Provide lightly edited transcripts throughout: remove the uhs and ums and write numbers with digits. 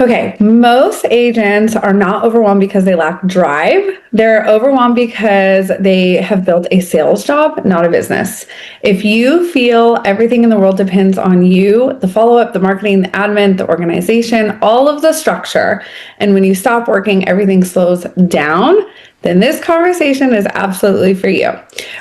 Okay, most agents are not overwhelmed because they lack drive. They're overwhelmed because they have built a sales job, not a business. If you feel everything in the world depends on you, the follow-up, the marketing, the admin, the organization, all of the structure, and when you stop working, everything slows down, then this conversation is absolutely for you.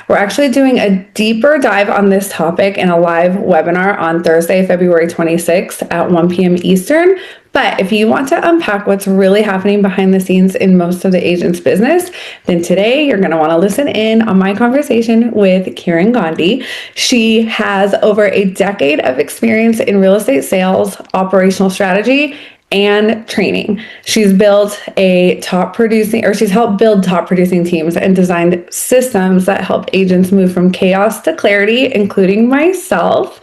We're actually doing a deeper dive on this topic in a live webinar on Thursday, February 26th at 1 p.m. Eastern. But if you want to unpack what's really happening behind the scenes in most of the agent's business, then today you're going to want to listen in on my conversation with Kiran Gandhi. She has over a decade of experience in real estate sales, operational strategy, and training. She's helped build top producing teams and designed systems that help agents move from chaos to clarity, including myself.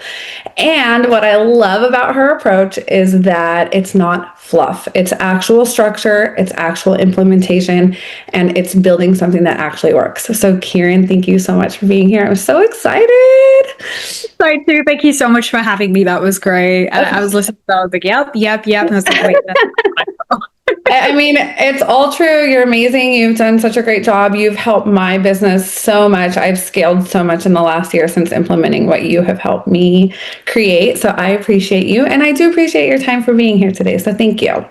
And what I love about her approach is that it's not fluff. It's actual structure, it's actual implementation, and it's building something that actually works. So Kiran, thank you so much for being here. I'm so excited. Sorry too. Thank you so much for having me. That was great. I was listening to, I was like, yep. And I was like, wait. I mean, it's all true. You're amazing. You've done such a great job. You've helped my business so much. I've scaled so much in the last year since implementing what you have helped me create. So I appreciate you. And I do appreciate your time for being here today. So thank you.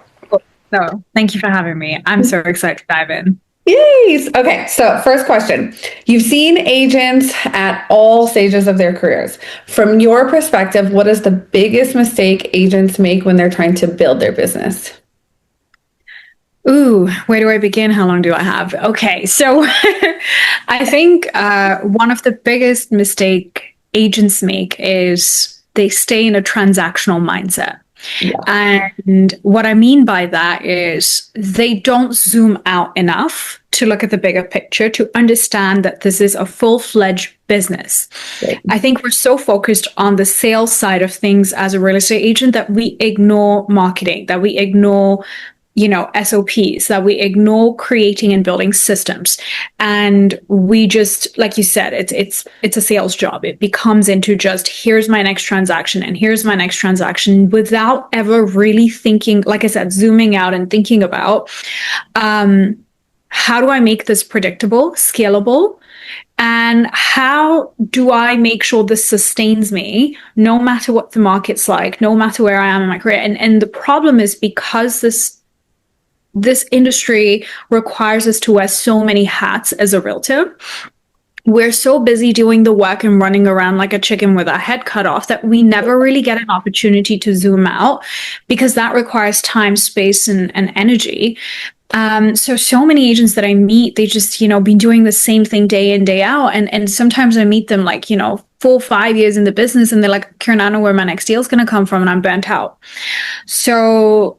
So thank you for having me. I'm so excited to dive in. Yes. Okay. So first question, you've seen agents at all stages of their careers. From your perspective, what is the biggest mistake agents make when they're trying to build their business? Ooh, where do I begin? How long do I have? Okay. So I think one of the biggest mistake agents make is they stay in a transactional mindset. Yeah. And what I mean by that is they don't zoom out enough to look at the bigger picture, to understand that this is a full-fledged business. Right. I think we're so focused on the sales side of things as a real estate agent that we ignore marketing, that we ignore SOPs, that we ignore creating and building systems. And we just, like you said, it's a sales job. It becomes into just, here's my next transaction and here's my next transaction, without ever really thinking, like I said, zooming out and thinking about, how do I make this predictable, scalable? And how do I make sure this sustains me no matter what the market's like, no matter where I am in my career? And the problem is, because this industry requires us to wear so many hats as a realtor, we're so busy doing the work and running around like a chicken with our head cut off that we never really get an opportunity to zoom out, because that requires time, space, and energy. So many agents that I meet, they just, been doing the same thing day in, day out. And sometimes I meet them 4-5 years in the business, and they're like, Kiran, I know where my next deal is going to come from, and I'm burnt out. So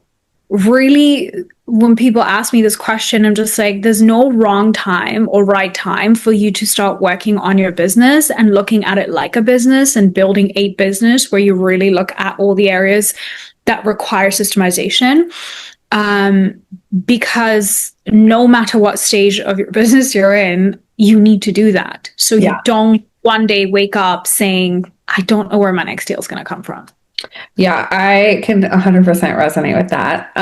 really, when people ask me this question, I'm just like, there's no wrong time or right time for you to start working on your business and looking at it like a business and building a business where you really look at all the areas that require systemization. Because no matter what stage of your business you're in, you need to do that. So you don't one day wake up saying, I don't know where my next deal is going to come from. Yeah, I can 100% resonate with that.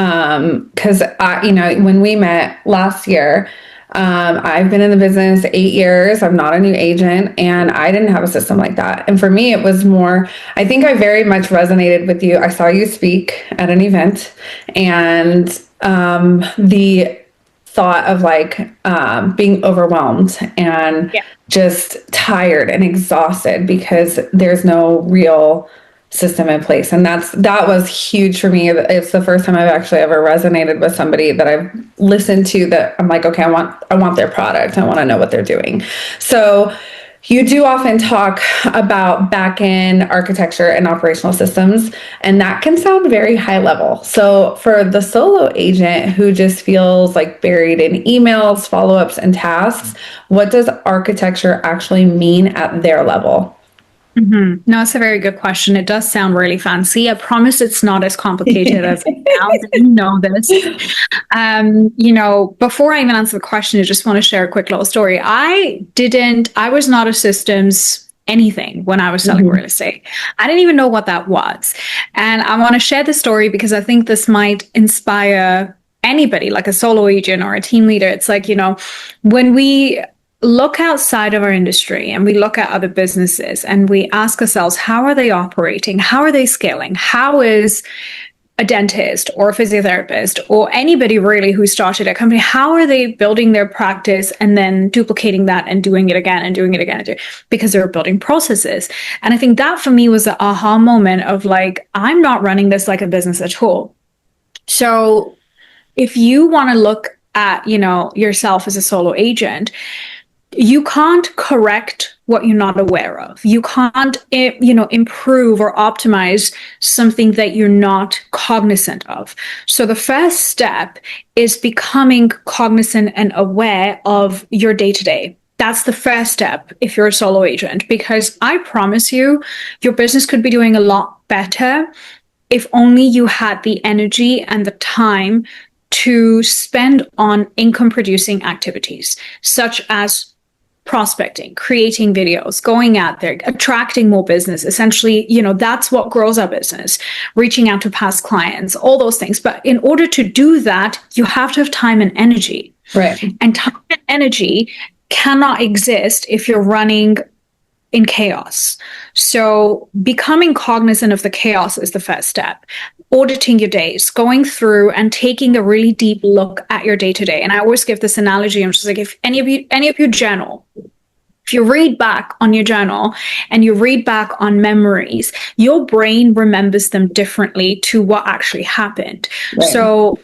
Because when we met last year, I've been in the business 8 years. I'm not a new agent, and I didn't have a system like that. And for me, it was more, I think I very much resonated with you. I saw you speak at an event, and the thought of being overwhelmed and just tired and exhausted because there's no real system in place. And that was huge for me. It's the first time I've actually ever resonated with somebody that I've listened to, that I'm like, okay, I want their product. I want to know what they're doing. So you do often talk about back-end architecture and operational systems, and that can sound very high level. So for the solo agent who just feels like buried in emails, follow-ups, and tasks, what does architecture actually mean at their level? Mm-hmm. No, it's a very good question. It does sound really fancy. I promise it's not as complicated as it sounds. You know this. Before I even answer the question, I just want to share a quick little story. I was not a systems anything when I was selling real estate. I didn't even know what that was. And I want to share the story because I think this might inspire anybody, like a solo agent or a team leader. It's like, when we look outside of our industry and we look at other businesses and we ask ourselves, how are they operating? How are they scaling? How is a dentist or a physiotherapist or anybody really who started a company, how are they building their practice and then duplicating that and doing it again and doing it again? Because they're building processes. And I think that for me was the aha moment of like, I'm not running this like a business at all. So if you want to look at, yourself as a solo agent, you can't correct what you're not aware of. You can't, improve or optimize something that you're not cognizant of. So the first step is becoming cognizant and aware of your day-to-day. That's the first step if you're a solo agent, because I promise you, your business could be doing a lot better if only you had the energy and the time to spend on income producing activities, such as prospecting, creating videos, going out there, attracting more business. Essentially, that's what grows our business, reaching out to past clients, all those things. But in order to do that, you have to have time and energy. Right. And time and energy cannot exist if you're running in chaos. So becoming cognizant of the chaos is the first step. Auditing your days, going through and taking a really deep look at your day-to-day. And I always give this analogy. I'm just like, if any of you journal, if you read back on your journal and you read back on memories, your brain remembers them differently to what actually happened. Right. So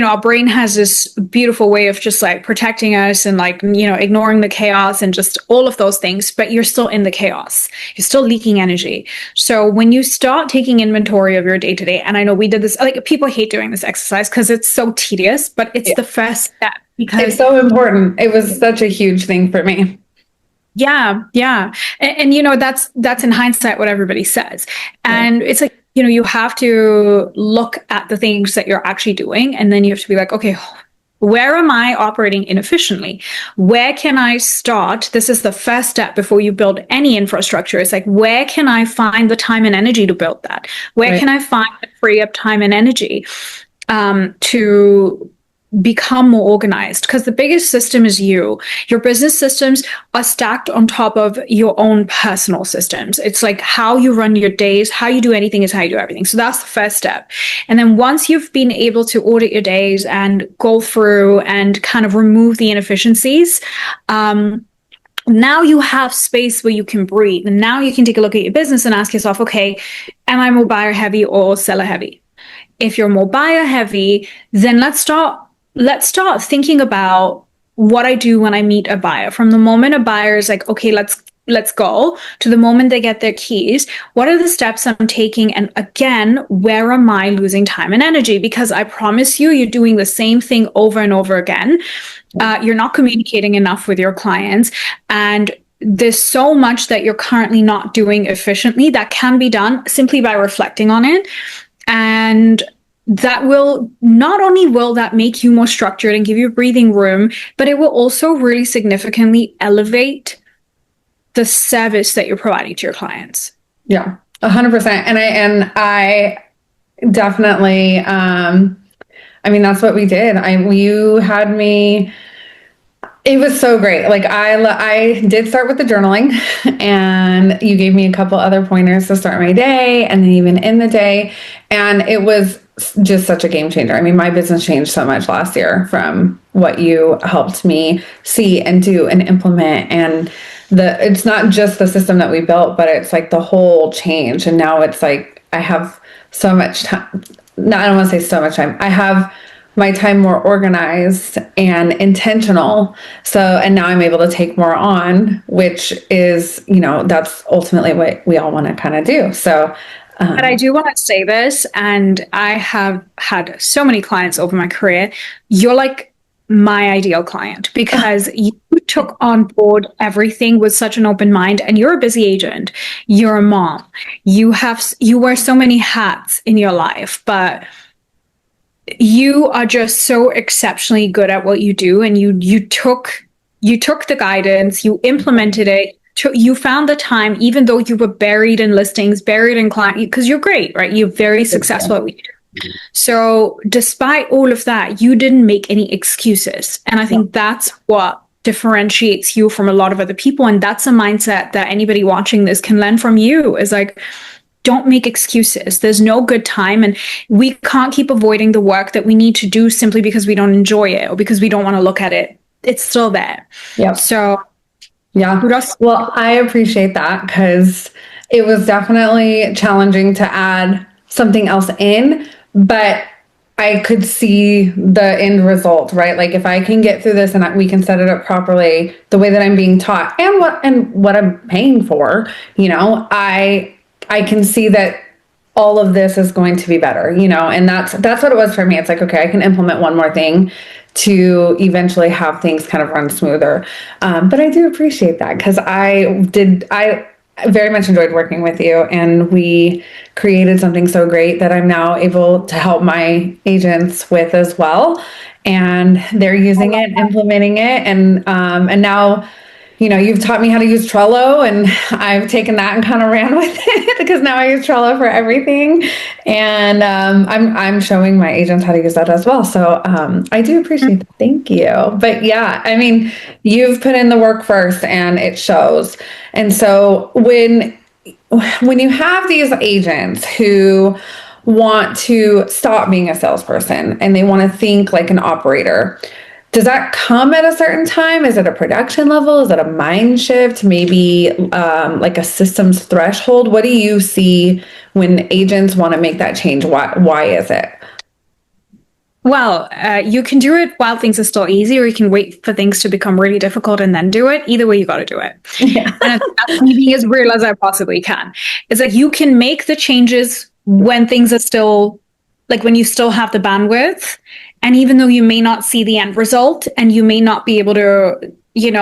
our brain has this beautiful way of just like protecting us and like, ignoring the chaos and just all of those things, but you're still in the chaos. You're still leaking energy. So when you start taking inventory of your day to day, and I know we did this, like people hate doing this exercise because it's so tedious, but it's the first step because it's so important. It was such a huge thing for me. Yeah. And that's in hindsight what everybody says. And it's like, you have to look at the things that you're actually doing. And then you have to be like, okay, where am I operating inefficiently? Where can I start? This is the first step before you build any infrastructure. It's like, where can I find the time and energy to build that? Where can I find the free up time and energy to become more organized? Because the biggest system is you. Your business systems are stacked on top of your own personal systems. It's like how you run your days, how you do anything is how you do everything. So that's the first step. And then once you've been able to audit your days and go through and kind of remove the inefficiencies, now you have space where you can breathe. And now you can take a look at your business and ask yourself, okay, am I more buyer heavy or seller heavy? If you're more buyer heavy, then let's start thinking about what I do when I meet a buyer. From the moment a buyer is like, okay, let's go, to the moment they get their keys, what are the steps I'm taking? And again, where am I losing time and energy? Because I promise you, you're doing the same thing over and over again. You're not communicating enough with your clients. And there's so much that you're currently not doing efficiently that can be done simply by reflecting on it. And that will not only will that make you more structured and give you breathing room, but it will also really significantly elevate the service that you're providing to your clients. Yeah, 100%. And I definitely, that's what we did. You had me. It was so great. Like I did start with the journaling, and you gave me a couple other pointers to start my day and then even in the day. And it was just such a game changer. My business changed so much last year from what you helped me see and do and implement. And it's not just the system that we built, but it's like the whole change. And now it's like, I have so much time. No, I don't want to say so much time. I have my time more organized and intentional. And now I'm able to take more on, which is, that's ultimately what we all want to kind of do. So, but I do want to say this, and I have had so many clients over my career. You're like my ideal client because you took on board everything with such an open mind, and you're a busy agent. You're a mom. You wear so many hats in your life, but you are just so exceptionally good at what you do. And you took the guidance, you implemented it you found the time, even though you were buried in listings, buried in client, because you're great, right? You're very successful at what you do. So despite all of that, you didn't make any excuses. And I think that's what differentiates you from a lot of other people. And that's a mindset that anybody watching this can learn from you, is like, don't make excuses. There's no good time. And we can't keep avoiding the work that we need to do simply because we don't enjoy it or because we don't want to look at it. It's still there. Yeah. So yeah. Well, I appreciate that, because it was definitely challenging to add something else in, but I could see the end result, right? Like if I can get through this and we can set it up properly, the way that I'm being taught and what I'm paying for, I can see that all of this is going to be better, and that's what it was for me. It's like, okay, I can implement one more thing to eventually have things kind of run smoother. But I do appreciate that, because I very much enjoyed working with you, and we created something so great that I'm now able to help my agents with as well. And they're using it, implementing it. And now, you've taught me how to use Trello, and I've taken that and kind of ran with it, because now I use Trello for everything. And I'm showing my agents how to use that as well. So I do appreciate that. Thank you. But yeah, I mean, you've put in the work first, and it shows. And so when you have these agents who want to stop being a salesperson and they want to think like an operator, does that come at a certain time? Is it a production level? Is it a mind shift? Maybe like a systems threshold? What do you see when agents want to make that change? Why is it? Well, you can do it while things are still easy, or you can wait for things to become really difficult and then do it. Either way, you got to do it. Yeah. And that's me being as real as I possibly can. It's like you can make the changes when things are still, like when you still have the bandwidth. And even though you may not see the end result, and you may not be able to, as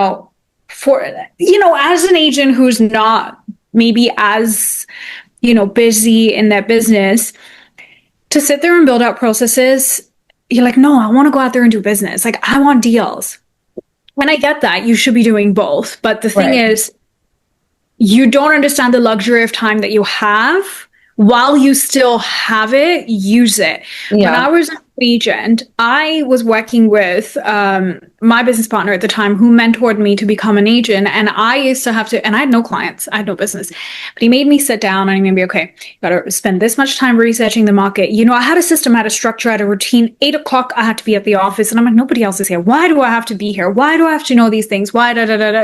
an agent who's not maybe as, busy in their business, to sit there and build out processes, you're like, no, I want to go out there and do business. Like, I want deals. When I get that, you should be doing both. But the thing is, you don't understand the luxury of time that you have. While you still have it, use it. Yeah. When I was an agent, I was working with my business partner at the time, who mentored me to become an agent. And I used to have to, and I had no clients, I had no business, but he made me sit down and he made me, okay, you got to spend this much time researching the market. I had a system, I had a structure, I had a routine. 8 o'clock, I had to be at the office. And I'm like, nobody else is here. Why do I have to be here? Why do I have to know these things? Why,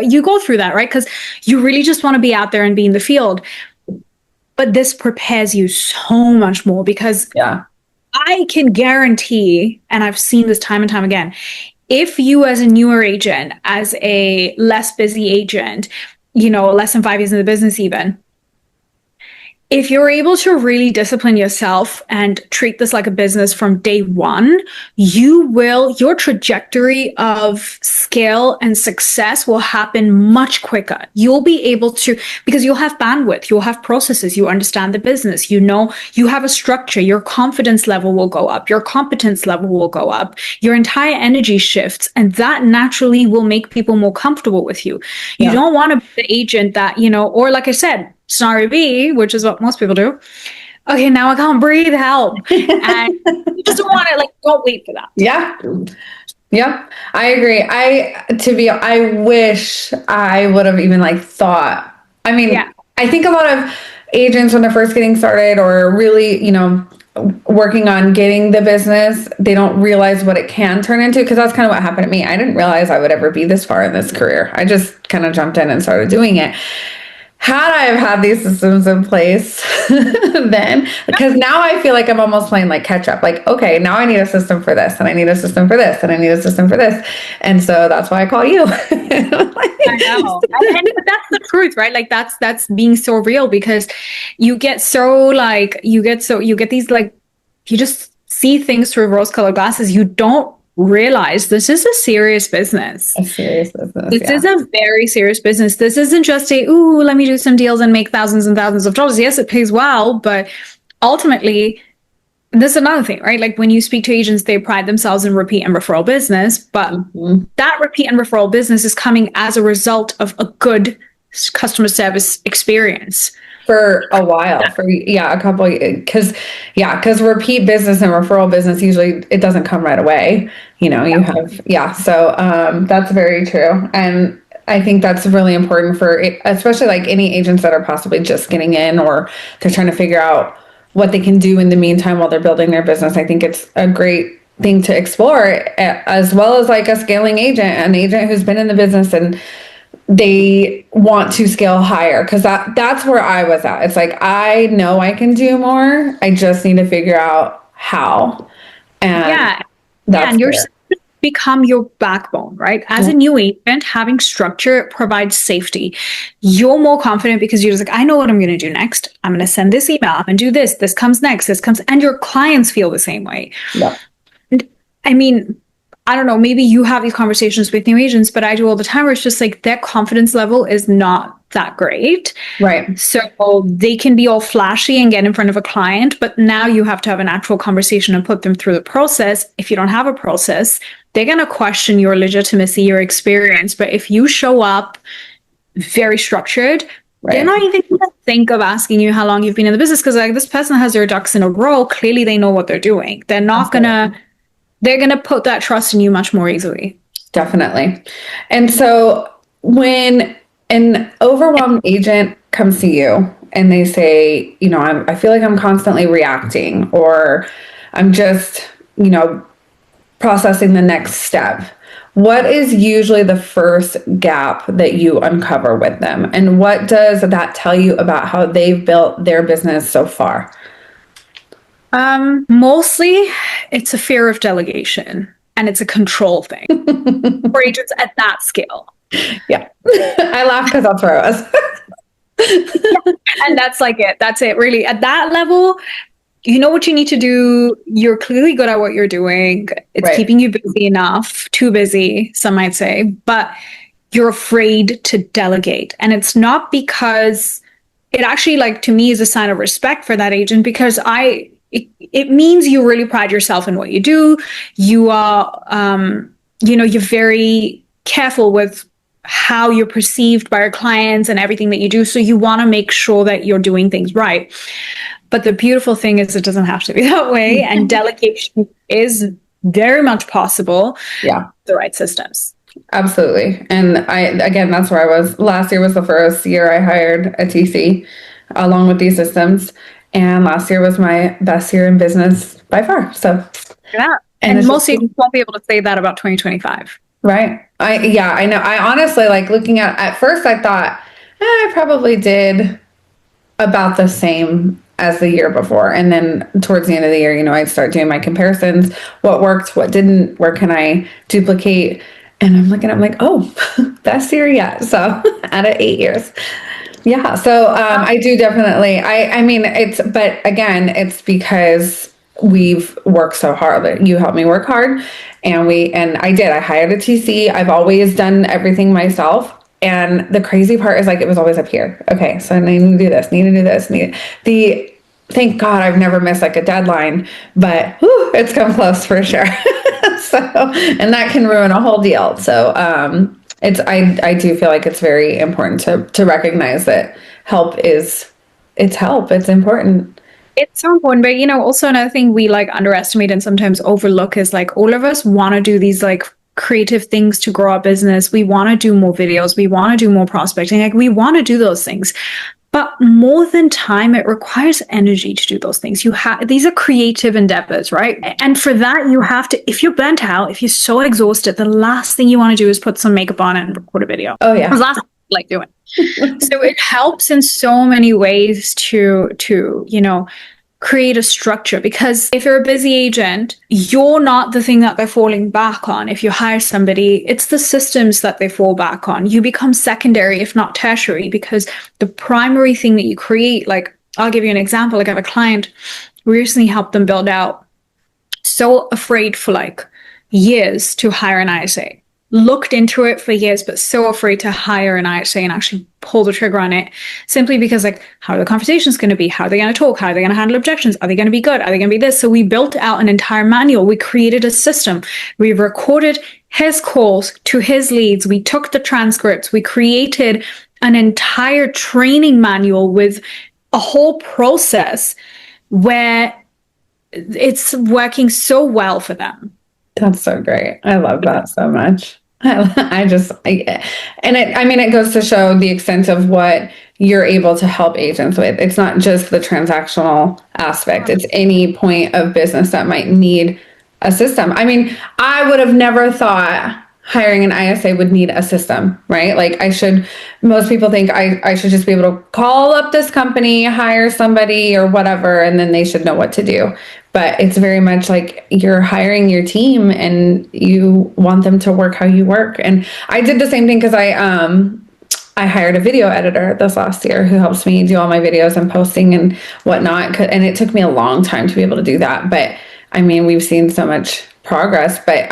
You go through that, right? Because you really just want to be out there and be in the field. But this prepares you so much more, because I can guarantee, and I've seen this time and time again, if you as a newer agent, as a less busy agent, less than 5 years in the business even, if you're able to really discipline yourself and treat this like a business from day one, your trajectory of scale and success will happen much quicker. You'll be able to, because you'll have bandwidth, you'll have processes, you understand the business, you have a structure, your confidence level will go up, your competence level will go up, your entire energy shifts, and that naturally will make people more comfortable with you. You don't want to be the agent that, or like I said, scenario B, which is what most people do. Okay, now I can't breathe, help. And you just don't want to, don't wait for that. Yeah. Yeah, I agree. I wish I would have even thought. I mean, I think a lot of agents, when they're first getting started or really, working on getting the business, they don't realize what it can turn into, because that's kind of what happened to me. I didn't realize I would ever be this far in this career. I just kind of jumped in and started doing it. Had I have had these systems in place then, because now I feel like I'm almost playing catch up. Okay, now I need a system for this, and I need a system for this, and I need a system for this. And so that's why I call you. I know. And that's the truth, right? That's being so real, because you get so you get these you just see things through rose-colored glasses. You don't realize this is a serious business. This is a very serious business. This isn't just let me do some deals and make thousands and thousands of dollars. Yes, it pays well, but ultimately, this is another thing, right? When you speak to agents, they pride themselves in repeat and referral business, but that repeat and referral business is coming as a result of a good customer service experience. For a while, a couple, because repeat business and referral business, usually it doesn't come right away. You have, so that's very true. And I think that's really important for, especially like any agents that are possibly just getting in, or they're trying to figure out what they can do in the meantime while they're building their business. I think it's a great thing to explore, as well as like a scaling agent, an agent who's been in the business and they want to scale higher, because that's where I was at. It's like, I know I can do more. I just need to figure out how. And and you're become your backbone, right? As a new agent, having structure provides safety. You're more confident because you're just like, I know what I'm going to do next. I'm going to send this email. I'm going to do this. This comes next. This comes, and your clients feel the same way. Yeah. I mean, I don't know, maybe you have these conversations with new agents, but I do all the time where it's just like their confidence level is not that great. Right. So they can be all flashy and get in front of a client, but now you have to have an actual conversation and put them through the process. If you don't have a process, they're going to question your legitimacy, your experience. But if you show up very structured, they're not even going to think of asking you how long you've been in the business, because like, this person has their ducks in a row. Clearly they know what they're doing. They're not going to, they're going to put that trust in you much more easily. Definitely. And so when an overwhelmed agent comes to you and they say, I feel like I'm constantly reacting, or I'm just, processing the next step, what is usually the first gap that you uncover with them? And what does that tell you about how they've built their business so far? Mostly it's a fear of delegation, and it's a control thing for agents at that scale. Yeah. I laugh because that's where I was. And that's like it. That's it. Really, at that level, you know what you need to do. You're clearly good at what you're doing. It's keeping you busy enough, too busy, some might say, but you're afraid to delegate. And it's not because it actually, like, to me, is a sign of respect for that agent, because it means you really pride yourself in what you do. You are, you're very careful with how you're perceived by your clients and everything that you do. So you want to make sure that you're doing things right. But the beautiful thing is it doesn't have to be that way. And delegation is very much possible. Yeah. The right systems. Absolutely. And again, that's where I was. Last year was the first year I hired a TC along with these systems. And last year was my best year in business by far. So yeah. And most agents won't be able to say that about 2025. Right. I know. I honestly, like, looking at first I thought I probably did about the same as the year before. And then towards the end of the year, I'd start doing my comparisons, what worked, what didn't, where can I duplicate? And I'm like, oh, best year yet. So out of 8 years. Yeah. So I do definitely, I mean, but again, it's because we've worked so hard. You helped me work hard, and I hired a TC. I've always done everything myself. And the crazy part is, like, it was always up here. Okay. So I need to do this, thank God I've never missed like a deadline, but it's come close for sure. So, and that can ruin a whole deal. So, I do feel like it's very important to recognize that it's help. It's important. It's so important. But, also another thing we like underestimate and sometimes overlook is, like, all of us want to do these like creative things to grow our business. We want to do more videos. We want to do more prospecting. Like, we want to do those things. But more than time, it requires energy to do those things. These are creative endeavors, right? And for that, you have to, if you're burnt out, if you're so exhausted, the last thing you want to do is put some makeup on and record a video. Oh yeah. That's the last thing I like doing. So it helps in so many ways to create a structure, because if you're a busy agent, you're not the thing that they're falling back on. If you hire somebody, it's the systems that they fall back on. You become secondary, if not tertiary, because the primary thing that you create, like, I'll give you an example. Like, I have a client, we recently helped them build out, so afraid for like years to hire an ISA. Looked into it for years, but so afraid to hire an ISA and actually pull the trigger on it, simply because, like, how are the conversations going to be? How are they going to talk? How are they going to handle objections? Are they going to be good? Are they going to be this? So we built out an entire manual. We created a system. We recorded his calls to his leads. We took the transcripts. We created an entire training manual with a whole process where it's working so well for them. That's so great. I love that so much. It goes to show the extent of what you're able to help agents with. It's not just the transactional aspect. It's any point of business that might need a system. I mean, I would have never thought hiring an ISA would need a system, right? Like most people think I should just be able to call up this company, hire somebody or whatever, and then they should know what to do. But it's very much like you're hiring your team and you want them to work how you work. And I did the same thing because I hired a video editor this last year who helps me do all my videos and posting and whatnot. And it took me a long time to be able to do that. But I mean, we've seen so much progress, but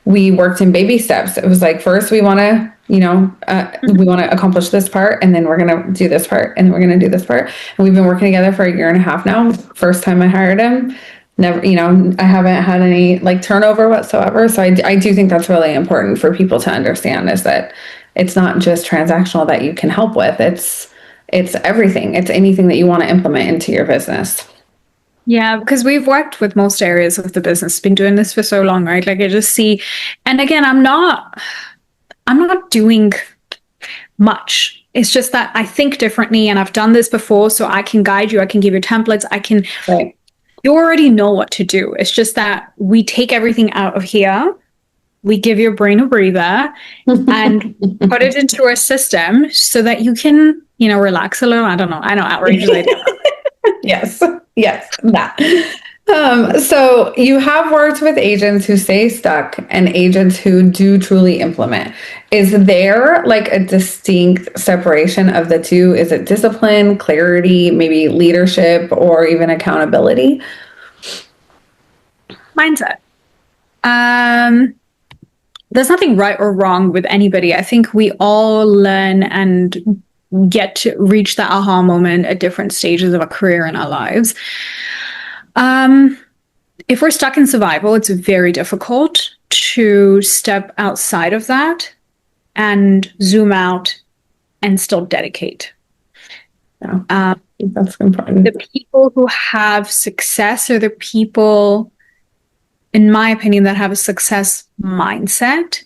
we worked in baby steps. It was like, first we want to, we want to accomplish this part, and then we're going to do this part, and then we're going to do this part. And we've been working together for 1.5 years now. First time I hired him, never, I haven't had any like turnover whatsoever. So I do think that's really important for people to understand, is that it's not just transactional that you can help with. It's everything. It's anything that you want to implement into your business. Yeah, because we've worked with most areas of the business, been doing this for so long, right? Like I just see, and again, I'm not doing much. It's just that I think differently and I've done this before, so I can guide you. I can give you templates. Right. You already know what to do. It's just that we take everything out of here. We give your brain a breather and put it into a system so that you can, relax a little. I don't know. I know, outrageous idea. Yes, that. So you have worked with agents who stay stuck and agents who do truly implement. Is there like a distinct separation of the two? Is it discipline, clarity, maybe leadership, or even accountability? Mindset. There's nothing right or wrong with anybody. I think we all learn and get to reach that aha moment at different stages of our career in our lives. If we're stuck in survival, it's very difficult to step outside of that and zoom out and still dedicate. Yeah, that's important. The people who have success are the people, in my opinion, that have a success mindset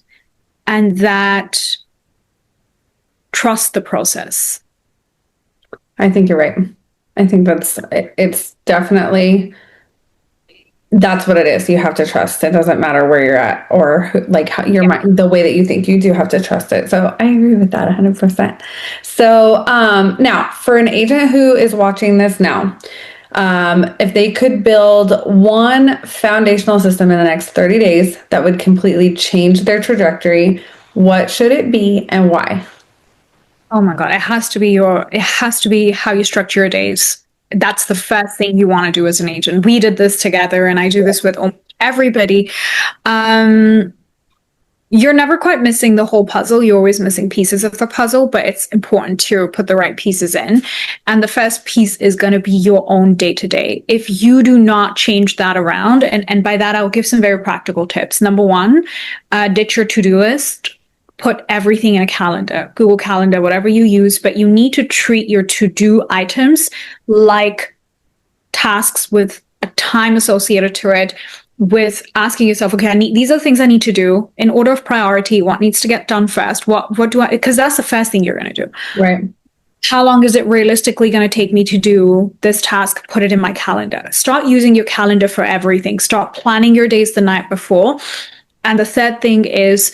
and that trust the process. I think you're right. I think it's definitely, that's what it is. You have to trust. It doesn't matter where you're at or like how your mind, the way that you think. You do have to trust it. So I agree with that 100%. So now for an agent who is watching this now, if they could build one foundational system in the next 30 days that would completely change their trajectory, what should it be and why? Oh my God, it has to be how you structure your days. That's the first thing you want to do as an agent. We did this together and I do this with everybody. You're never quite missing the whole puzzle. You're always missing pieces of the puzzle, but it's important to put the right pieces in. And the first piece is going to be your own day-to-day. If you do not change that around, and by that, I'll give some very practical tips. Number one, ditch your to-do list. Put everything in a calendar, Google Calendar, whatever you use, but you need to treat your to-do items like tasks with a time associated to it, with asking yourself, okay, these are the things I need to do in order of priority. What needs to get done first? What do I, because that's the first thing you're going to do. Right. How long is it realistically going to take me to do this task? Put it in my calendar. Start using your calendar for everything. Start planning your days the night before. And the third thing is,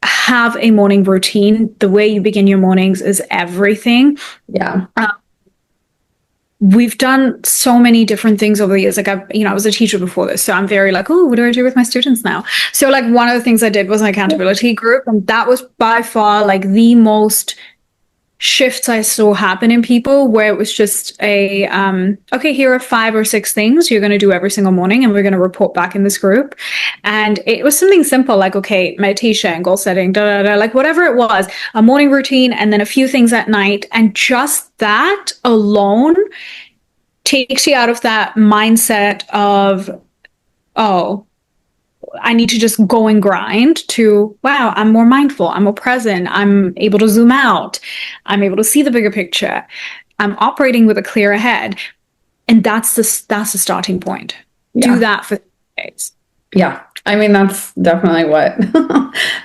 have a morning routine. The way you begin your mornings is everything. Yeah. We've done so many different things over the years. Like I was a teacher before this, so I'm very like, oh, what do I do with my students now? So like one of the things I did was an accountability group, and that was by far like the most shifts I saw happen in people, where it was just a okay, here are 5 or 6 things you're going to do every single morning, and we're going to report back in this group. And it was something simple like, okay, meditation, goal setting, like whatever it was, a morning routine, and then a few things at night. And just that alone takes you out of that mindset of, oh, I need to just go and grind to, wow, I'm more mindful, I'm more present, I'm able to zoom out, I'm able to see the bigger picture, I'm operating with a clearer head. And that's the starting point. Do that for 3 days. Yeah. I mean, that's definitely what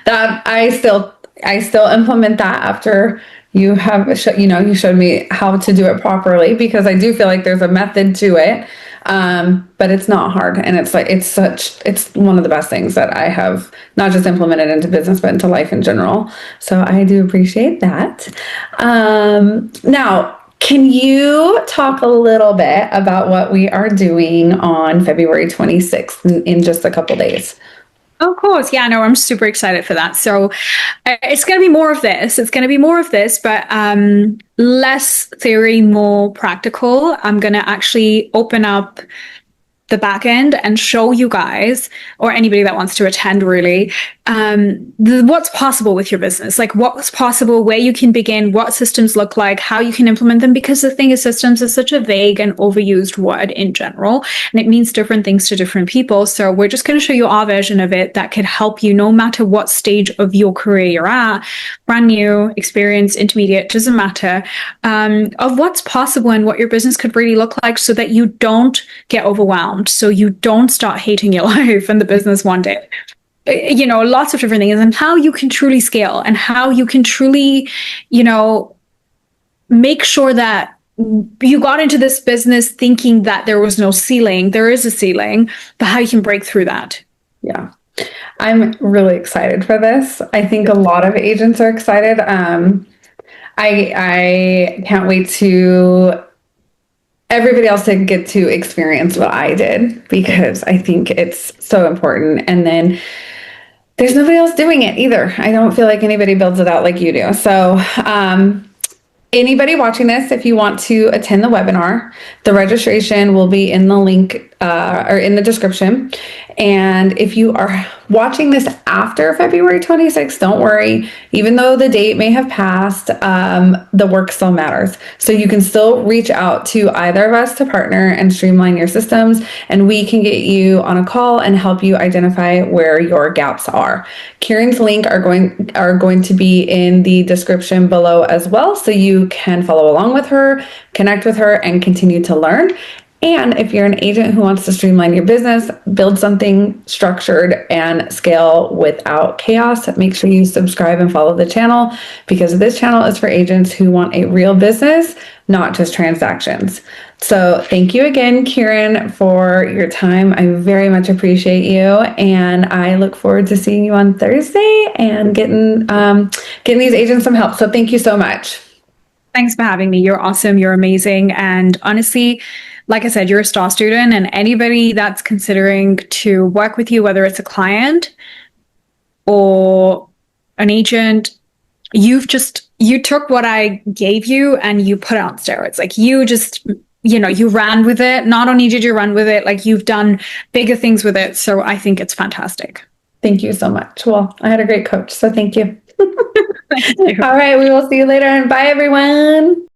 that I still implement that after you have, you showed me how to do it properly, because I do feel like there's a method to it. But it's not hard. And it's like, it's one of the best things that I have not just implemented into business, but into life in general. So I do appreciate that. Now, can you talk a little bit about what we are doing on February 26th in just a couple days? Of course. Yeah, no, I'm super excited for that. So it's going to be more of this. It's going to be more of this, but less theory, more practical. I'm going to actually open up the back end and show you guys, or anybody that wants to attend, really, what's possible with your business, like what's possible, where you can begin, what systems look like, how you can implement them. Because the thing is, systems is such a vague and overused word in general, and it means different things to different people. So we're just going to show you our version of it that could help you no matter what stage of your career you're at, brand new, experienced, intermediate, doesn't matter, of what's possible and what your business could really look like, so that you don't get overwhelmed, so you don't start hating your life and the business one day. Lots of different things, and how you can truly scale, and how you can truly, make sure that you got into this business thinking that there was no ceiling. There is a ceiling, but how you can break through that. Yeah. I'm really excited for this. I think a lot of agents are excited. I can't wait to everybody else to get to experience what I did, because I think it's so important. And then there's nobody else doing it either. I don't feel like anybody builds it out like you do. So, anybody watching this, if you want to attend the webinar, the registration will be in the link or in the description. And if you are watching this after February 26th, don't worry. Even though the date may have passed, the work still matters. So you can still reach out to either of us to partner and streamline your systems, and we can get you on a call and help you identify where your gaps are. Kiran's link are going to be in the description below as well, so you can follow along with her, connect with her, and continue to learn. And if you're an agent who wants to streamline your business, build something structured and scale without chaos, make sure you subscribe and follow the channel, because this channel is for agents who want a real business, not just transactions. So thank you again, Kiran, for your time. I very much appreciate you. And I look forward to seeing you on Thursday and getting these agents some help. So thank you so much. Thanks for having me. You're awesome. You're amazing. And honestly, like I said, you're a star student, and anybody that's considering to work with you, whether it's a client or an agent, you took what I gave you and you put it on steroids. Like you just, you ran with it. Not only did you run with it, like you've done bigger things with it. So I think it's fantastic. Thank you so much. Well, I had a great coach, so thank you. Thank you. All right, we will see you later, and bye, everyone.